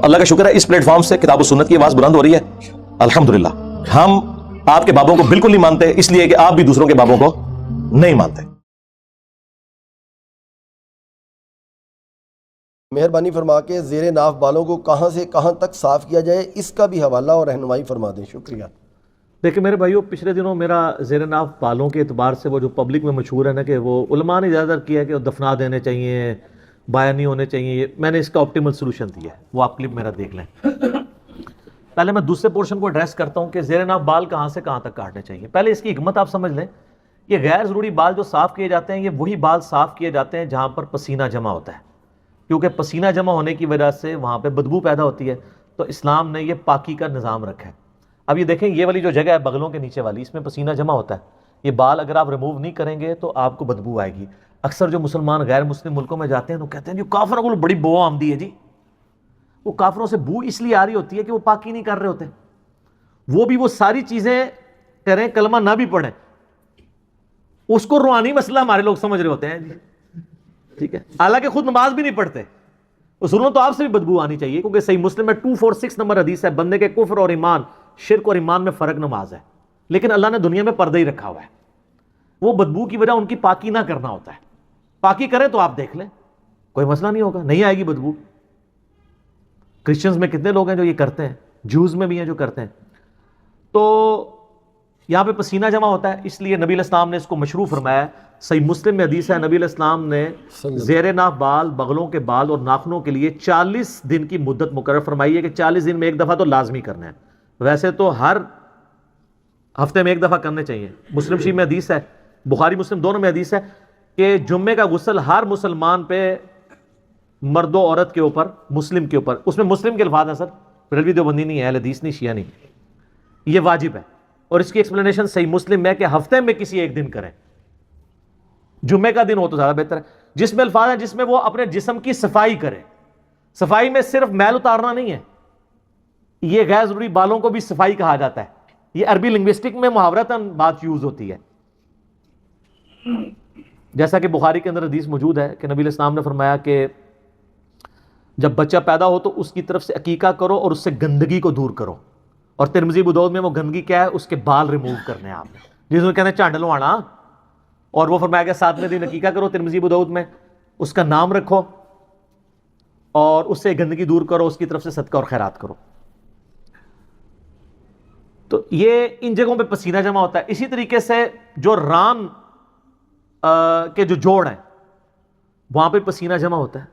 اللہ کا شکر ہے اس پلیٹ فارم سے کتاب و سنت کی آواز بلند ہو رہی ہے الحمدللہ. ہم آپ کے بابوں کو بالکل نہیں مانتے اس لیے کہ آپ بھی دوسروں کے بابوں کو نہیں مانتے. مہربانی فرما کے زیر ناف بالوں کو کہاں سے کہاں تک صاف کیا جائے اس کا بھی حوالہ اور رہنمائی فرما دیں. شکریہ. دیکھیں میرے بھائیو، پچھلے دنوں میرا زیر ناف بالوں کے اعتبار سے وہ جو پبلک میں مشہور ہے نا کہ وہ علماء نے زیادہ کیا ہے کہ وہ دفنا دینے چاہیے، بایا نہیں ہونے چاہیے، میں نے اس کا آپٹیمل سلوشن دیا ہے. وہ آپ کلپ میرا دیکھ لیں. پہلے میں دوسرے پورشن کو ایڈریس کرتا ہوں کہ زیر ناف بال کہاں سے کہاں تک کاٹنے چاہیے. پہلے اس کی حکمت آپ سمجھ لیں. یہ غیر ضروری بال جو صاف کیے جاتے ہیں یہ وہی بال صاف کیے جاتے ہیں جہاں پر پسینہ جمع ہوتا ہے، کیونکہ پسینہ جمع ہونے کی وجہ سے وہاں پہ بدبو پیدا ہوتی ہے. تو اسلام نے یہ پاکی کا نظام رکھا ہے. اب یہ دیکھیں یہ والی جو جگہ ہے بغلوں کے نیچے والی، اس میں پسینہ جمع ہوتا ہے. یہ بال اگر آپ ریموو نہیں کریں گے تو آپ کو بدبو آئے گی. اکثر جو مسلمان غیر مسلم ملکوں میں جاتے ہیں تو کہتے ہیں جو کافروں کو بڑی بو آمدی ہے جی. وہ کافروں سے بو اس لیے آ رہی ہوتی ہے کہ وہ پاکی نہیں کر رہے ہوتے. وہ بھی وہ ساری چیزیں کریں، کلمہ نہ بھی پڑھیں، اس کو روحانی مسئلہ ہمارے لوگ سمجھ رہے ہوتے ہیں جی. ٹھیک ہے، حالانکہ خود نماز بھی نہیں پڑھتے. اصولوں تو آپ سے بھی بدبو آنی چاہیے، کیونکہ صحیح مسلم میں 246 نمبر حدیث ہے، بندے کے کفر اور ایمان، شرک اور ایمان میں فرق نماز ہے. لیکن اللہ نے دنیا میں پردہ ہی رکھا ہوا ہے. وہ بدبو کی وجہ ان کی پاکی نہ کرنا ہوتا ہے. پاکی کریں تو آپ دیکھ لیں کوئی مسئلہ نہیں ہوگا، نہیں آئے گی بدبو. کرسچنز میں کتنے لوگ ہیں جو یہ کرتے ہیں، جوز میں بھی ہیں جو کرتے ہیں. تو یہاں پہ پسینہ جمع ہوتا ہے، اس لیے نبی علیہ السلام نے اس کو مشروع فرمایا. صحیح مسلم میں حدیث ہے، نبی علیہ السلام نے زیر ناف بال، بغلوں کے بال اور ناخنوں کے لیے 40 دن کی مدت مقرر فرمائی ہے کہ 40 دن میں ایک دفعہ تو لازمی کرنا ہے. ویسے تو ہر ہفتے میں ایک دفعہ کرنے چاہیے. مسلم شریف میں حدیث ہے، بخاری مسلم دونوں میں حدیث ہے کہ جمعے کا غسل ہر مسلمان پہ، مرد و عورت کے اوپر، مسلم کے اوپر، اس میں مسلم کے الفاظ ہیں سر، بریلوی دیوبندی نہیں ہے، اہل حدیث نہیں، شیعہ نہیں، یہ واجب ہے. اور اس کی ایکسپلینیشن صحیح مسلم میں کہ ہفتے میں کسی ایک دن کریں، جمعے کا دن ہو تو زیادہ بہتر ہے. جس میں الفاظ ہیں جس میں وہ اپنے جسم کی صفائی کرے. صفائی میں صرف میل اتارنا نہیں ہے، یہ غیر ضروری بالوں کو بھی صفائی کہا جاتا ہے. یہ عربی لنگوسٹک میں محاورتاً بات یوز ہوتی ہے. جیسا کہ بخاری کے اندر حدیث موجود ہے کہ نبی علیہ السلام نے فرمایا کہ جب بچہ پیدا ہو تو اس کی طرف سے عقیقہ کرو اور اس سے گندگی کو دور کرو. اور ترمذی ابو داؤد میں وہ گندگی کیا ہے؟ اس کے بال ریموو کرنے ہیں آپ نے، جس میں کہتے ہیں چانڈ لوانا. اور وہ فرمایا کہ 7ویں دن عقیقہ کرو، ترمذی ابو داؤد میں، اس کا نام رکھو اور اس سے گندگی دور کرو، اس کی طرف سے صدقہ اور خیرات کرو. تو یہ ان جگہوں پہ پسینہ جمع ہوتا ہے. اسی طریقے سے جو ران کے جو جوڑ ہیں وہاں پہ پسینہ جمع ہوتا ہے،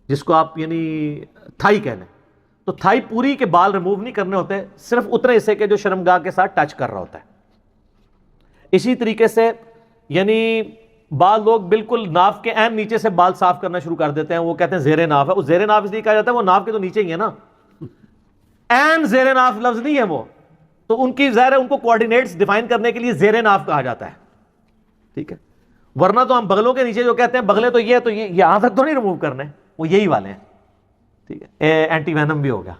جس کو آپ یعنی تھائی کہہ لیں. تو تھائی پوری کے بال ریموو نہیں کرنے ہوتے، صرف اتنے حصے کے جو شرمگاہ کے ساتھ ٹچ کر رہا ہوتا ہے. اسی طریقے سے یعنی بعض لوگ بالکل ناف کے عین نیچے سے بال صاف کرنا شروع کر دیتے ہیں، وہ کہتے ہیں زیر ناف ہے. وہ زیر ناف اس لیے کہا جاتا ہے وہ ناف کے تو نیچے ہی ہے نا، عین زیر ناف لفظ نہیں ہے وہ. تو ان کی ظاہر ہے ان کو کوآرڈینیٹس ڈیفائن کرنے کے لیے زیر ناف کہا جاتا ہے. ٹھیک ہے، ورنہ تو ہم بغلوں کے نیچے جو کہتے ہیں بغلے تو یہ ہے، تو یہ یہاں تک تو نہیں ریموو کرنے، وہ یہی والے ہیں. ٹھیک ہے، اینٹی وینم بھی ہو گیا.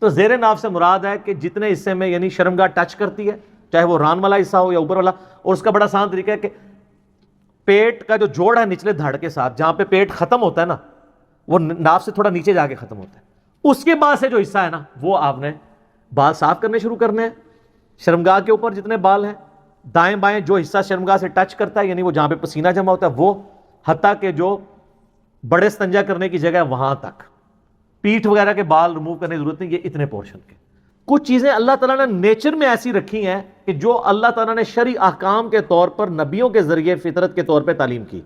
تو زیر ناف سے مراد ہے کہ جتنے حصے میں یعنی شرمگاہ ٹچ کرتی ہے، چاہے وہ ران والا حصہ ہو یا اوپر والا. اور اس کا بڑا آسان طریقہ ہے کہ پیٹ کا جو جوڑ ہے نچلے دھڑ کے ساتھ، جہاں پہ پیٹ ختم ہوتا ہے نا، وہ ناف سے تھوڑا نیچے جا کے ختم ہوتا ہے، اس کے بعد سے جو حصہ ہے نا وہ آپ نے بال صاف کرنے شروع کرنے ہیں. شرمگاہ کے اوپر جتنے بال ہیں، دائیں بائیں جو حصہ شرمگاہ سے ٹچ کرتا ہے یعنی وہ جہاں پہ پسینہ جمع ہوتا ہے وہ، حتیٰ کہ جو بڑے استنجا کرنے کی جگہ ہے وہاں تک. پیٹھ وغیرہ کے بال ریموو کرنے کی ضرورت نہیں. یہ اتنے پورشن کے. کچھ چیزیں اللہ تعالیٰ نے نیچر میں ایسی رکھی ہیں کہ جو اللہ تعالیٰ نے شرعی احکام کے طور پر نبیوں کے ذریعے فطرت کے طور پہ تعلیم کی.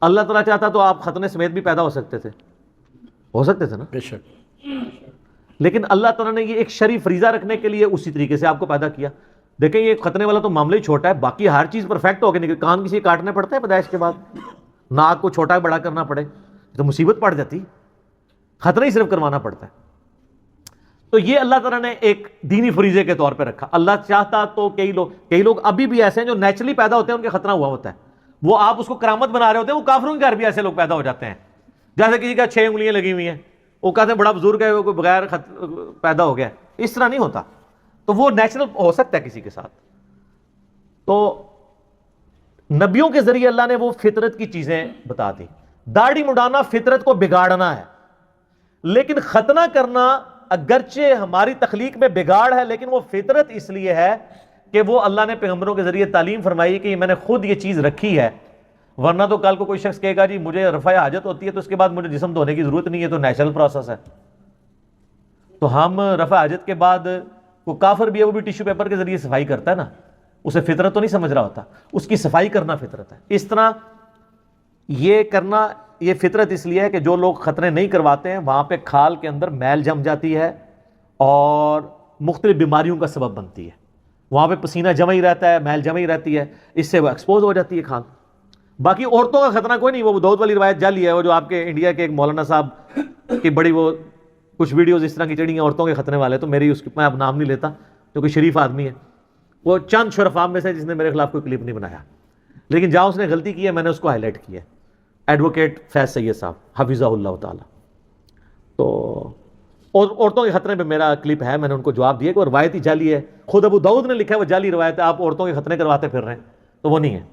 اللہ تعالیٰ چاہتا تو آپ ختنے سمیت بھی پیدا ہو سکتے تھے نا، بے شک. لیکن اللہ تعالیٰ نے یہ ایک شرعی فریضہ رکھنے کے لیے اسی طریقے سے آپ کو پیدا کیا. دیکھیں یہ ختنے والا تو معاملہ ہی چھوٹا ہے، باقی ہر چیز پرفیکٹ ہو کے نکل. کان کسی کاٹنے پڑتے ہیں پیدائش کے بعد، ناک کو چھوٹا بڑا کرنا پڑے تو مصیبت پڑ جاتی، ختنہ ہی صرف کروانا پڑتا ہے. تو یہ اللہ تعالیٰ نے ایک دینی فریضے کے طور پہ رکھا. اللہ چاہتا تو کئی لوگ ابھی بھی ایسے ہیں جو نیچرلی پیدا ہوتے ہیں، ان کے ختنہ ہوا ہوتا ہے، وہ آپ اس کو کرامت بنا رہے ہوتے ہیں. وہ کافروں کے گھر بھی ایسے لوگ پیدا ہو جاتے ہیں، جیسے کسی کا 6 انگلیاں لگی ہوئی ہیں، وہ کہتے ہیں بڑا بزرگ ہے، وہ کوئی بغیر پیدا ہو گیا. اس طرح نہیں ہوتا. تو وہ نیچرل ہو سکتا ہے کسی کے ساتھ. تو نبیوں کے ذریعے اللہ نے وہ فطرت کی چیزیں بتا دی. داڑھی مڈانا فطرت کو بگاڑنا ہے، لیکن ختنہ کرنا اگرچہ ہماری تخلیق میں بگاڑ ہے لیکن وہ فطرت اس لیے ہے کہ وہ اللہ نے پیغمبروں کے ذریعے تعلیم فرمائی کہ میں نے خود یہ چیز رکھی ہے، ورنہ تو کل کو کوئی شخص کہے گا جی مجھے رفع حاجت ہوتی ہے تو اس کے بعد مجھے جسم دھونے کی ضرورت نہیں ہے، تو نیچرل پروسیس ہے۔ تو ہم رفع حاجت کے بعد، وہ کافر بھی ہے وہ بھی ٹیشو پیپر کے ذریعے صفائی کرتا ہے نا، اسے فطرت تو نہیں سمجھ رہا ہوتا، اس کی صفائی کرنا فطرت ہے۔ اس طرح یہ کرنا یہ فطرت اس لیے ہے کہ جو لوگ خطرے نہیں کرواتے ہیں وہاں پہ کھال کے اندر میل جم جاتی ہے اور مختلف بیماریوں کا سبب بنتی ہے، وہاں پہ پسینہ جمع ہی رہتا ہے، میل جمع ہی رہتی ہے، اس سے وہ ایکسپوز ہو جاتی ہے کھال۔ باقی عورتوں کا خطرہ کوئی نہیں، وہ دودھ والی روایت جعلی ہے، وہ جو آپ کے انڈیا کے ایک مولانا صاحب کی بڑی وہ کچھ ویڈیوز اس طرح کی چڑھی ہیں عورتوں کے خطرے والے، تو میری اس کی میں اب نام نہیں لیتا، جو کہ شریف آدمی ہے، وہ چند شرفاء میں سے جس نے میرے خلاف کوئی کلپ نہیں بنایا، لیکن جہاں اس نے غلطی کی ہے میں نے اس کو ہائی لائٹ کیا ہے، ایڈوکیٹ فیض سید صاحب حفظہ اللہ تعالی۔ تو اور عورتوں کے خطرے پہ میرا کلپ ہے، میں نے ان کو جواب دیا کہ وہ روایت ہی جعلی ہے، خود ابو داؤد نے لکھا ہے وہ جعلی روایت ہے، آپ عورتوں کے خطرے کرواتے پھر رہے ہیں، تو وہ نہیں ہے۔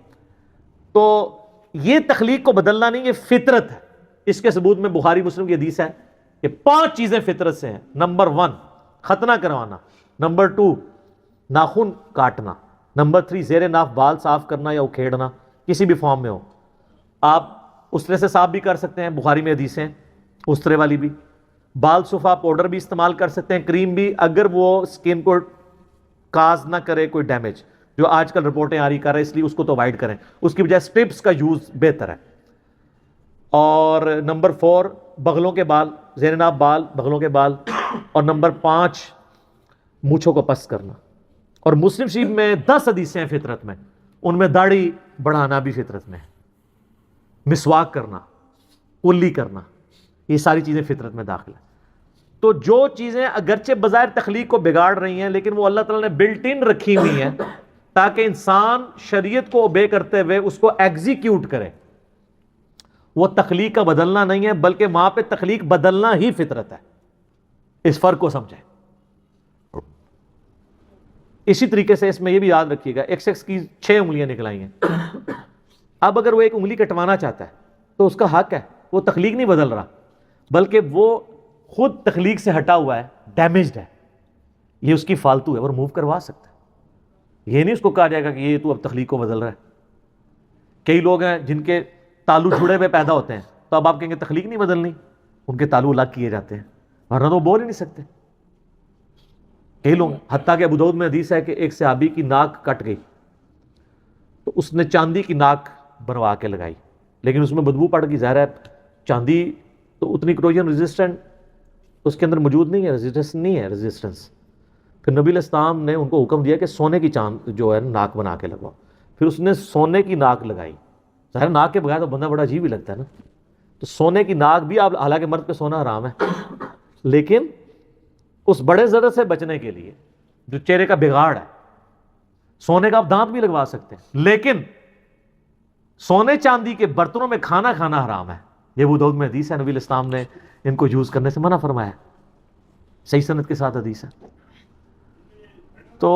تو یہ تخلیق کو بدلنا نہیں، یہ فطرت ہے۔ اس کے ثبوت میں بخاری مسلم کی حدیث ہے کہ 5 چیزیں فطرت سے ہیں۔ نمبر 1 ختنہ کروانا، نمبر 2 ناخن کاٹنا، نمبر 3 زیر ناف بال صاف کرنا یا اکھیڑنا کسی بھی فارم میں ہو، آپ اسرے سے صاف بھی کر سکتے ہیں، بخاری میں حدیث ہیں اسرے والی بھی، بال صفا پاؤڈر بھی استعمال کر سکتے ہیں، کریم بھی، اگر وہ سکن کو کاز نہ کرے کوئی ڈیمیج، جو آج کل رپورٹیں آ رہی کر رہے ہیں، اس لیے اس کو تو اوائڈ کریں، اس کی بجائے سٹرپس کا یوز بہتر ہے۔ اور نمبر 4 بغلوں کے بال، زیر ناف بال، بغلوں کے بال، اور نمبر 5 مونچھوں کو پس کرنا۔ اور مسلم شریف میں 10 حدیثیں ہیں فطرت میں، ان میں داڑھی بڑھانا بھی فطرت میں ہے، مسواک کرنا، کلی کرنا، یہ ساری چیزیں فطرت میں داخل ہیں۔ تو جو چیزیں اگرچہ بظاہر تخلیق کو بگاڑ رہی ہیں لیکن وہ اللہ تعالیٰ نے بلٹ ان رکھی ہوئی ہیں تاکہ انسان شریعت کو اوبے کرتے ہوئے اس کو ایگزیکیوٹ کرے، وہ تخلیق کا بدلنا نہیں ہے بلکہ وہاں پہ تخلیق بدلنا ہی فطرت ہے۔ اس فرق کو سمجھیں۔ اسی طریقے سے اس میں یہ بھی یاد رکھیے گا، ایک شخص کی 6 انگلیاں نکل آئی ہیں، اب اگر وہ ایک انگلی کٹوانا چاہتا ہے تو اس کا حق ہے، وہ تخلیق نہیں بدل رہا بلکہ وہ خود تخلیق سے ہٹا ہوا ہے، ڈیمیجڈ ہے، یہ اس کی فالتو ہے، وہ ریموو کروا سکتا ہے، یہ نہیں اس کو کہا جائے گا کہ یہ تو اب تخلیق کو بدل رہا ہے۔ کئی لوگ ہیں جن کے تالو جڑے ہوئے پیدا ہوتے ہیں، تو اب آپ کہیں گے تخلیق نہیں بدلنی، ان کے تالو الگ کیے جاتے ہیں، ورنہ تو وہ بول ہی نہیں سکتے۔ کئی لوگ، حتیٰ کہ ابو داؤد میں حدیث ہے کہ ایک صحابی کی ناک کٹ گئی تو اس نے چاندی کی ناک بنوا کے لگائی، لیکن اس میں بدبو پڑ گئی، ظاہر ہے چاندی تو اتنی کروجن ریزسٹنٹ اس کے اندر موجود نہیں ہے، ریزسٹنس۔ پھر نبی علیہ السلام نے ان کو حکم دیا کہ سونے کی چاند جو ہے ناک بنا کے لگواؤ، پھر اس نے سونے کی ناک لگائی، ظاہر ناک کے بغیر تو بندہ بڑا عجیب ہی لگتا ہے نا، تو سونے کی ناک بھی، آپ حالانکہ مرد پہ سونا حرام ہے، لیکن اس بڑے ضرر سے بچنے کے لیے جو چہرے کا بگاڑ ہے، سونے کا آپ دانت بھی لگوا سکتے ہیں، لیکن سونے چاندی کے برتنوں میں کھانا کھانا حرام ہے۔ یہ ابو داؤد میں حدیث ہے، نبی علیہ السلام نے ان کو یوز کرنے سے منع فرمایا، صحیح سند کے ساتھ حدیث ہے۔ تو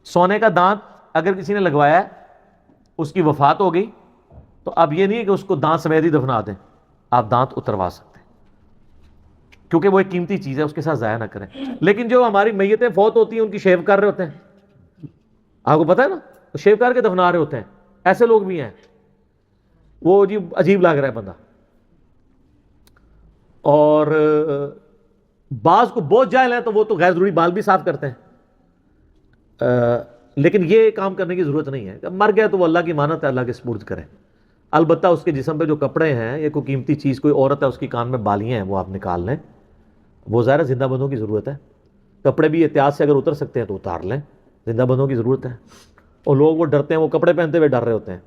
سونے کا دانت اگر کسی نے لگوایا ہے، اس کی وفات ہو گئی، تو اب یہ نہیں ہے کہ اس کو دانت سمیت ہی دفنا دیں، آپ دانت اتروا سکتے ہیں، کیونکہ وہ ایک قیمتی چیز ہے، اس کے ساتھ ضائع نہ کریں۔ لیکن جو ہماری میتیں فوت ہوتی ہیں ان کی شیو کر رہے ہوتے ہیں، آپ کو پتہ ہے نا، شیو کر کے دفنا رہے ہوتے ہیں، ایسے لوگ بھی ہیں، وہ عجیب لگ رہا ہے بندہ۔ اور بعض کو بہت جاہل ہے تو وہ تو غیر ضروری بال بھی صاف کرتے ہیں، لیکن یہ کام کرنے کی ضرورت نہیں ہے، مر گیا تو وہ اللہ کی امانت ہے، اللہ کے سپرد کرے۔ البتہ اس کے جسم پہ جو کپڑے ہیں، یہ کوئی قیمتی چیز، کوئی عورت ہے اس کی کان میں بالیاں ہیں، وہ آپ نکال لیں، وہ ظاہر زندہ بندوں کی ضرورت ہے۔ کپڑے بھی احتیاط سے اگر اتر سکتے ہیں تو اتار لیں، زندہ بندوں کی ضرورت ہے۔ اور لوگ وہ ڈرتے ہیں، وہ کپڑے پہنتے ہوئے ڈر رہے ہوتے ہیں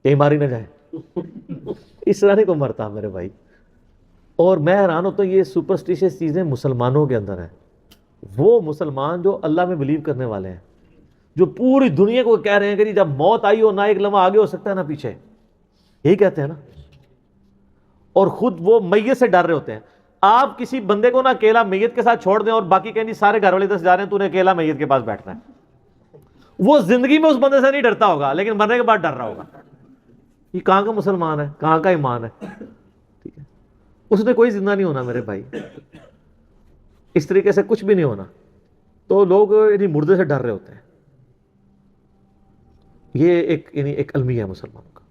کہیں ماری نہ جائے، اس طرح نہیں کوئی مرتا میرے بھائی۔ اور میں حیران ہوتا ہوں، یہ سپرسٹیشیس چیزیں مسلمانوں کے اندر ہیں، وہ مسلمان جو اللہ میں بلیو کرنے والے ہیں، جو پوری دنیا کو کہہ رہے ہیں کہ جب موت آئی ہو نہ ایک لمحہ آگے ہو سکتا ہے نہ پیچھے، یہی کہتے ہیں نا، اور خود وہ میت سے ڈر رہے ہوتے ہیں۔ آپ کسی بندے کو نہ اکیلا میت کے ساتھ چھوڑ دیں اور باقی کہیں نہیں سارے گھر والے دس جا رہے ہیں، تو انہیں اکیلا میت کے پاس بیٹھنا ہے، وہ زندگی میں اس بندے سے نہیں ڈرتا ہوگا لیکن مرنے کے بعد ڈر رہا ہوگا۔ یہ کہاں کا مسلمان ہے، کہاں کا ایمان ہے؟ ٹھیک ہے، اس نے کوئی زندہ نہیں ہونا میرے بھائی۔ اس طریقے سے کچھ بھی نہیں ہونا، تو لوگ یعنی مردے سے ڈر رہے ہوتے ہیں. یہ ایک یعنی ایک المیہ ہے مسلمانوں کا.